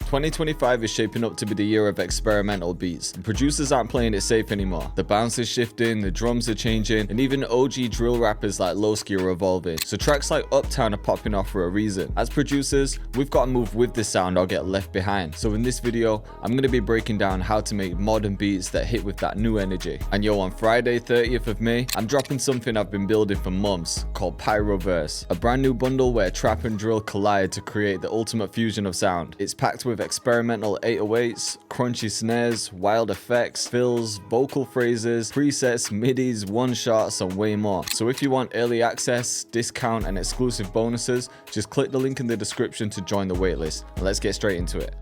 2025 is shaping up to be the year of experimental beats, and producers aren't playing it safe anymore. The bounce is shifting, the drums are changing, and even OG drill rappers like Loski are evolving. So tracks like Uptown are popping off for a reason. As producers, we've got to move with this sound or get left behind. So in this video, I'm going to be breaking down how to make modern beats that hit with that new energy. And yo, on Friday 30th of May, I'm dropping something I've been building for months called Pyroverse, a brand new bundle where trap and drill collide to create the ultimate fusion of sound. It's packed with experimental 808s, crunchy snares, wild effects, fills, vocal phrases, presets, midis, one-shots, and way more. So if you want early access, discount, and exclusive bonuses, just click the link in the description to join the waitlist. And let's get straight into it.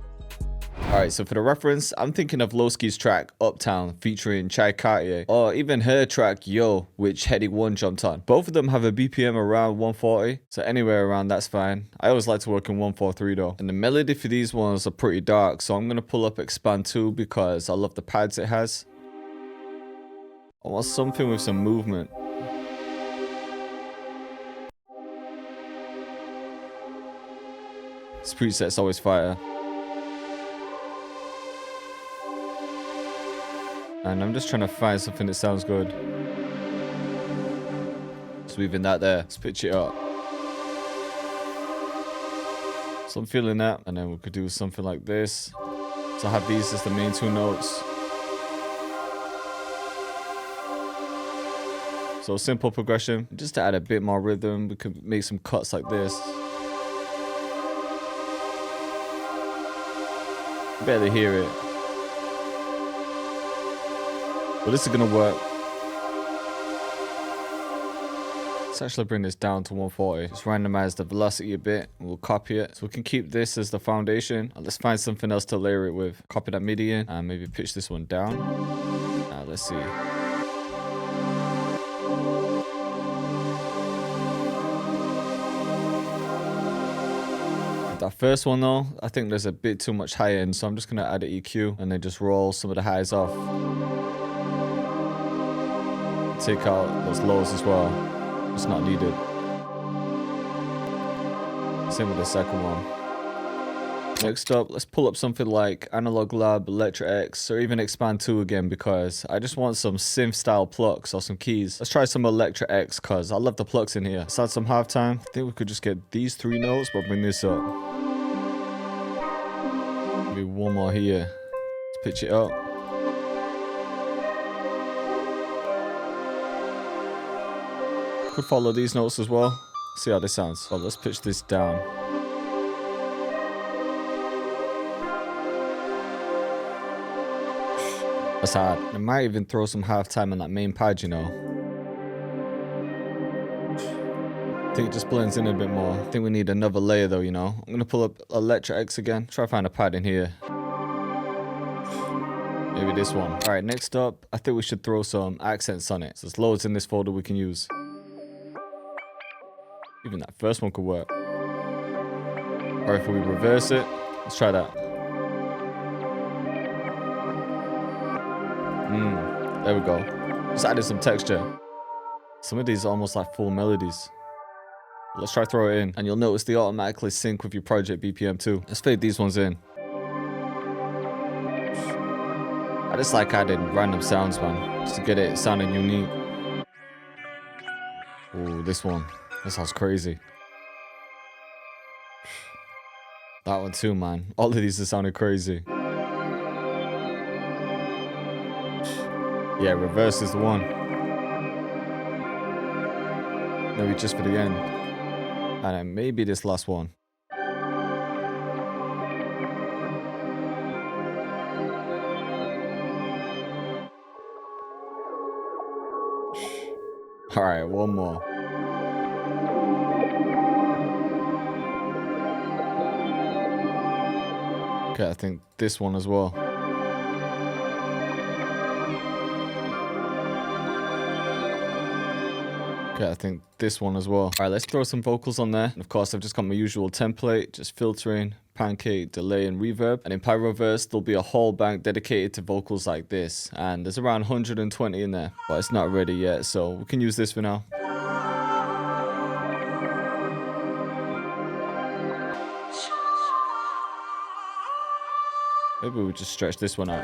Alright, so for the reference, I'm thinking of Loski's track Uptown featuring Chy Cartier, or even her track Yo, which Heady One jumped on. Both of them have a BPM around 140, so anywhere around that's fine. I always like to work in 143 though. And the melody for these ones are pretty dark, so I'm going to pull up Expand 2 because I love the pads it has. I want something with some movement. This preset's always fire. And I'm just trying to find something that sounds good. Just leaving that there. Let's pitch it up. So I'm feeling that. And then we could do something like this. So I have these as the main two notes. So simple progression. Just to add a bit more rhythm, we could make some cuts like this. Barely hear it. But this is gonna work. Let's actually bring this down to 140. Just randomize the velocity a bit. And we'll copy it. So we can keep this as the foundation. And let's find something else to layer it with. Copy that MIDI in and maybe pitch this one down. Now let's see. That first one though, I think there's a bit too much high end. So I'm just gonna add an EQ and then just roll some of the highs off. Take out those lows as well. It's not needed. Same with the second one. Next up, let's pull up something like Analog Lab, Electra X, or even Expand 2 again because I just want some synth style plucks or some keys. Let's try some Electra X because I love the plucks in here. Let's add some halftime. I think we could just get these three notes, but bring this up. Maybe one more here. Let's pitch it up. Could follow these notes as well. See how this sounds. Oh, let's pitch this down. That's hard. I might even throw some halftime on that main pad, you know. I think it just blends in a bit more. I think we need another layer though, you know. I'm gonna pull up Electra X again. Try to find a pad in here. Maybe this one. Alright, next up, I think we should throw some accents on it. So there's loads in this folder we can use. Even that first one could work. Or if we reverse it, let's try that. There we go. Just added some texture. Some of these are almost like full melodies. Let's try throw it in. And you'll notice they automatically sync with your project BPM too. Let's fade these ones in. I just like adding random sounds, man. Just to get it sounding unique. Ooh, this one. That sounds crazy. That one too, man. All of these are sounding crazy. Yeah, reverse is the one. Maybe just for the end. And then maybe this last one. Alright, one more. Okay, I think this one as well. Okay, I think this one as well. All right, let's throw some vocals on there. And of course, I've just got my usual template, just filtering, pancake, delay, and reverb. And in Pyroverse, there'll be a whole bank dedicated to vocals like this. And there's around 120 in there, but it's not ready yet, so we can use this for now. Maybe we'll just stretch this one out.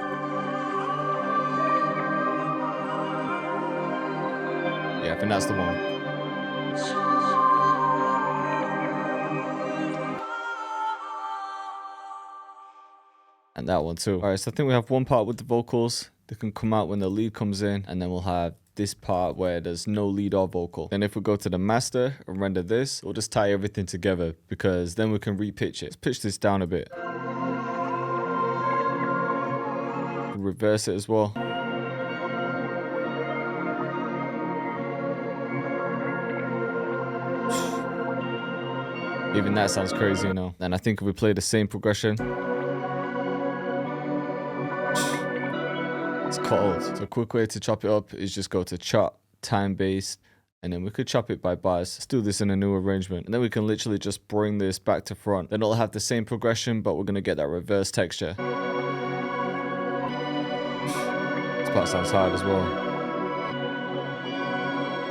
Yeah, I think that's the one. And that one too. All right, so I think we have one part with the vocals. They can come out when the lead comes in, and then we'll have this part where there's no lead or vocal. Then if we go to the master and render this, we'll just tie everything together because then we can repitch it. Let's pitch this down a bit. Reverse it as well. Even that sounds crazy, you know. And I think if we play the same progression, it's cold. So a quick way to chop it up is just go to chop, time based, and then we could chop it by bars. Let's do this in a new arrangement. And then we can literally just bring this back to front. Then it'll have the same progression, but we're gonna get that reverse texture. This part sounds hard as well.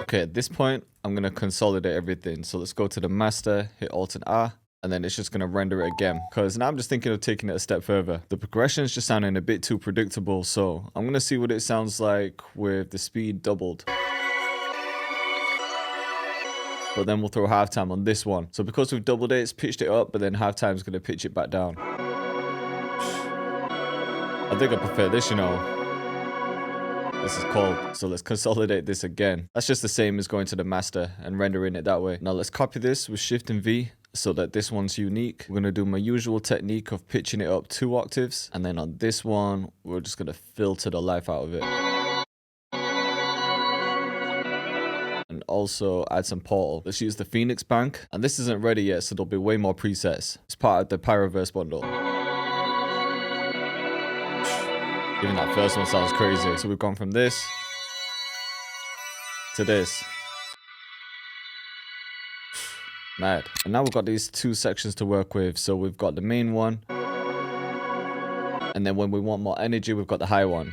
Okay, at this point, I'm gonna consolidate everything. So let's go to the master, hit Alt and R, and then it's just gonna render it again. Because now I'm just thinking of taking it a step further. The progression's just sounding a bit too predictable, so I'm gonna see what it sounds like with the speed doubled. But then we'll throw halftime on this one. So because we've doubled it, it's pitched it up, but then halftime's gonna pitch it back down. I think I prefer this, you know. This is cold. So let's consolidate this again. That's just the same as going to the master and rendering it that way. Now let's copy this with Shift and V so that this one's unique. We're gonna do my usual technique of pitching it up 2 octaves. And then on this one, we're just gonna filter the life out of it. And also add some portal. Let's use the Phoenix Bank. And this isn't ready yet, so there'll be way more presets. It's part of the Pyroverse bundle. Even that first one sounds crazy. So we've gone from this to this. Mad. And now we've got these 2 sections to work with. So we've got the main one. And then when we want more energy, we've got the high one.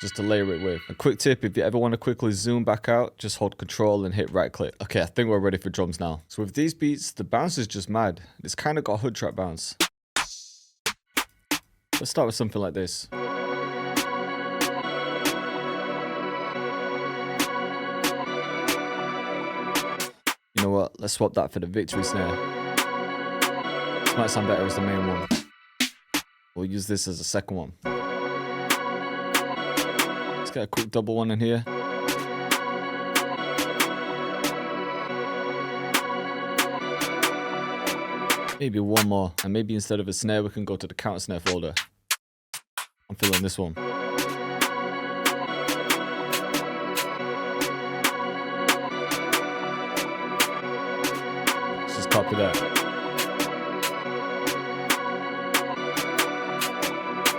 Just to layer it with. A quick tip, if you ever want to quickly zoom back out, just hold Control and hit right click. Okay, I think we're ready for drums now. So with these beats, the bounce is just mad. It's kind of got hood trap bounce. Let's start with something like this. You know what? Let's swap that for the victory snare. This might sound better as the main one. We'll use this as a second one. Let's get a quick double one in here. Maybe one more. And maybe instead of a snare, we can go to the counter snare folder. I'm feeling this one. Copy that.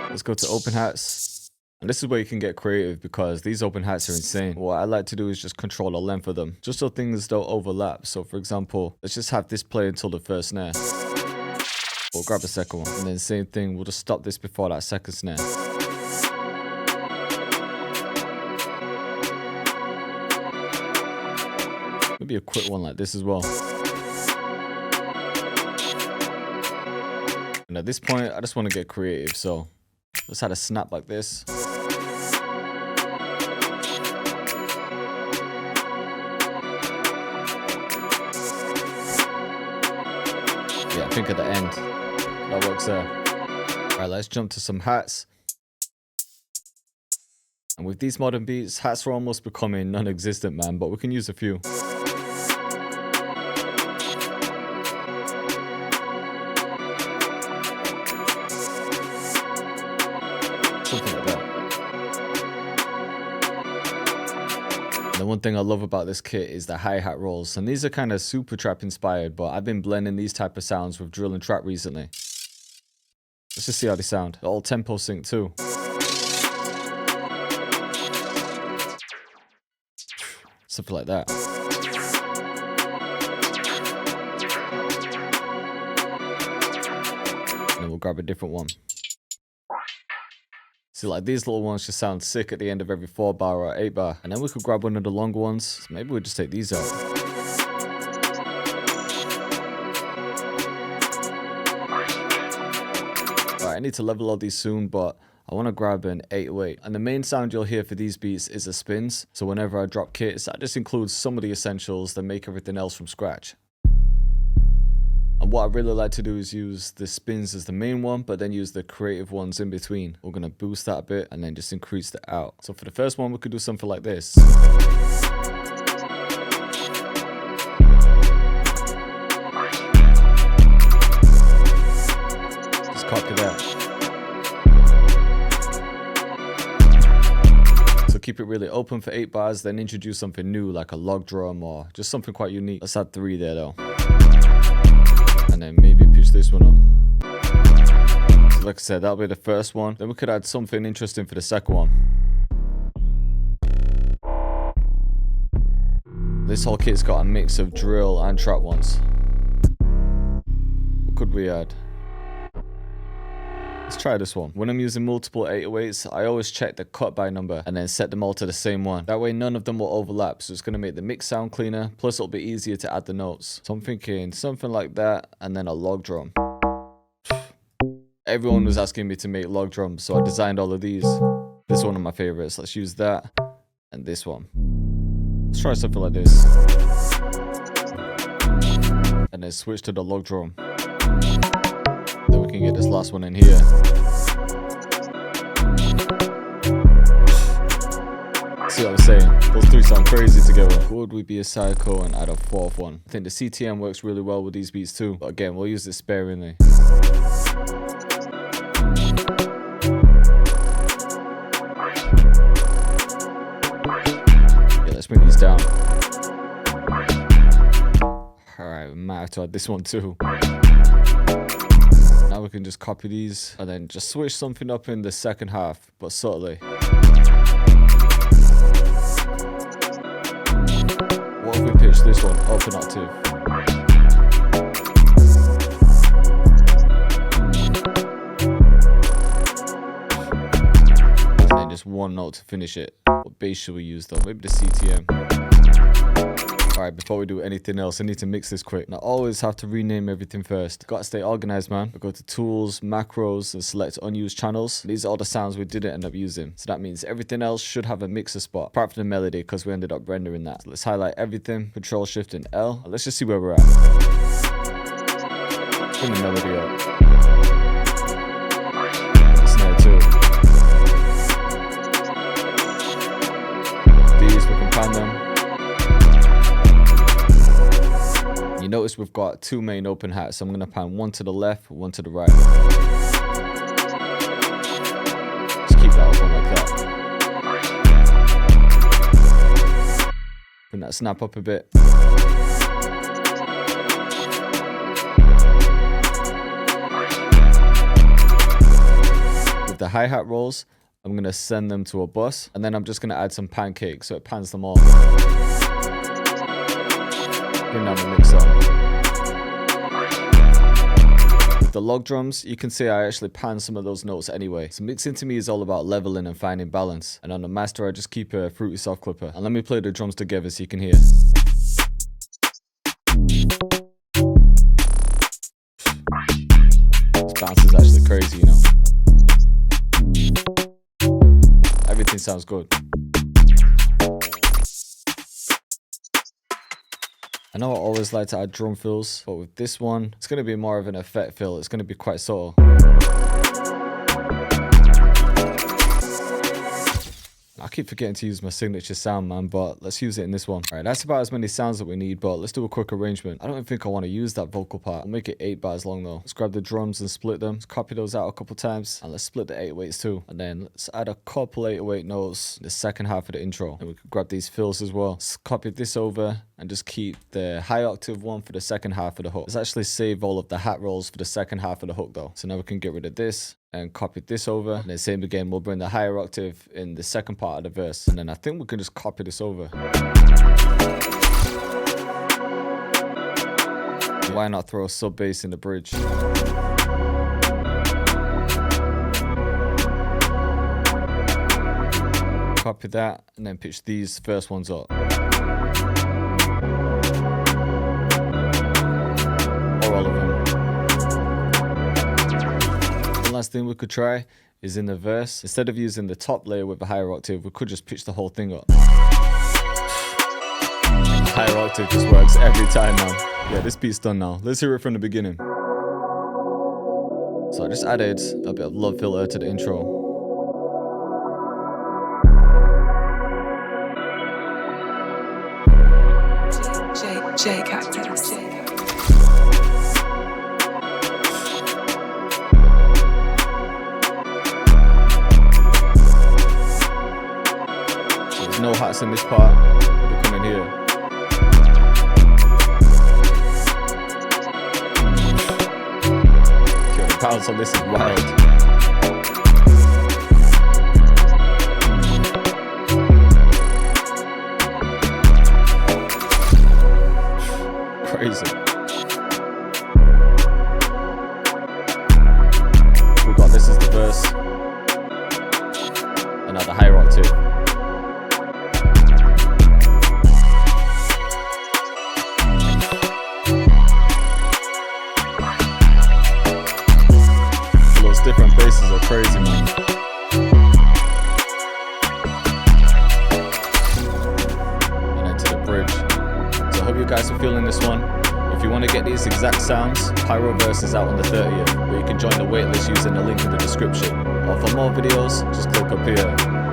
Let's go to open hats. And this is where you can get creative because these open hats are insane. What I like to do is just control the length of them, just so things don't overlap. So for example, let's just have this play until the first snare. We'll grab the second one. And then same thing, we'll just stop this before that second snare. Maybe a quick one like this as well. And at this point, I just want to get creative, so let's add a snap like this. Yeah, I think at the end, that works there. All right, let's jump to some hats. And with these modern beats, hats are almost becoming non-existent, man, but we can use a few. Something like that. And the one thing I love about this kit is the hi-hat rolls, and these are kind of super trap inspired, but I've been blending these type of sounds with drill and trap recently. Let's just see how they sound. They're all tempo sync too. Something like that. And then we'll grab a different one. See, like these little ones just sound sick at the end of every 4 bar or 8 bar. And then we could grab one of the longer ones. So maybe we'll just take these out. Alright, Alright, I need to level all these soon, but I want to grab an 808. And the main sound you'll hear for these beats is the spins. So whenever I drop kits, that just includes some of the essentials that make everything else from scratch. And what I really like to do is use the spins as the main one, but then use the creative ones in between. We're going to boost that a bit and then just increase the out. So for the first one, we could do something like this. Just copy that. So keep it really open for 8 bars, then introduce something new like a log drum or just something quite unique. Let's add 3 there though. And then maybe pitch this one up. So like I said, that'll be the first one. Then we could add something interesting for the second one. This whole kit's got a mix of drill and trap ones. What could we add? Let's try this one. When I'm using multiple 808s, I always check the cut by number and then set them all to the same one. That way none of them will overlap, so it's going to make the mix sound cleaner, plus it'll be easier to add the notes. So I'm thinking something like that and then a log drum. Everyone was asking me to make log drums, so I designed all of these. This is one of my favorites. Let's use that and this one. Let's try something like this. And then switch to the log drum. Then we can get this last one in here. See what I'm saying? Those 3 sound crazy together. Would we be a psycho and add a 4th one? I think the CTM works really well with these beats too. But again, we'll use this sparingly. Yeah, let's bring these down. Alright, we might have to add this one too. Now we can just copy these and then just switch something up in the second half, but subtly. What if we pitch this one up an octave? And then just one note to finish it. What bass should we use though? Maybe the CTM. Alright, before we do anything else, I need to mix this quick. Now, I always have to rename everything first. Gotta stay organized, man. We go to tools, macros, and select unused channels. These are all the sounds we didn't end up using. So that means everything else should have a mixer spot, apart from the melody, because we ended up rendering that. So let's highlight everything, Control Shift and L. And let's just see where we're at. Bring the melody up. The snare too. These, we can pan them. You notice we've got 2 main open hats, so I'm going to pan one to the left, one to the right. Just keep that open like that. Bring that snap up a bit. With the hi-hat rolls, I'm going to send them to a bus, and then I'm just going to add some pancakes so it pans them all. Bring down the mixer. With the log drums, you can see I actually pan some of those notes anyway. So mixing to me is all about leveling and finding balance. And on the master, I just keep a fruity soft clipper. And let me play the drums together so you can hear. This bounce is actually crazy, you know. Everything sounds good. I know I always like to add drum fills, but with this one, it's going to be more of an effect fill. It's going to be quite subtle. I keep forgetting to use my signature sound, man, but let's use it in this one. All right, that's about as many sounds that we need, but let's do a quick arrangement. I don't even think I want to use that vocal part. I'll make it 8 bars long though. Let's grab the drums and split them. Let's copy those out a couple times, and let's split the 808s too. And then let's add a couple 808 notes in the second half of the intro. And we can grab these fills as well. Let's copy this over and just keep the high octave one for the second half of the hook. Let's actually save all of the hat rolls for the second half of the hook though. So now we can get rid of this and copy this over, and then same again, we'll bring the higher octave in the second part of the verse, and then I think we can just copy this over. Why not throw a sub bass in the bridge? Copy that and then pitch these first ones up, or all of them. last thing we could try is in the verse. Instead of using the top layer with a higher octave, we could just pitch the whole thing up. Higher octave just works every time, man. Yeah, this beat's done now. Let's hear it from the beginning. So I just added a bit of love filter to the intro. Chy Cactus. There's no hats in this part. We'll come in here. Yo, the bounce on this is wild. Crazy. We got this as the verse. And now the higher octave. Those different basses are crazy, man. And then to the bridge. So I hope you guys are feeling this one. If you want to get these exact sounds, Pyroverse is out on the 30th, but you can join the waitlist using the link in the description. Or for more videos, just click up here.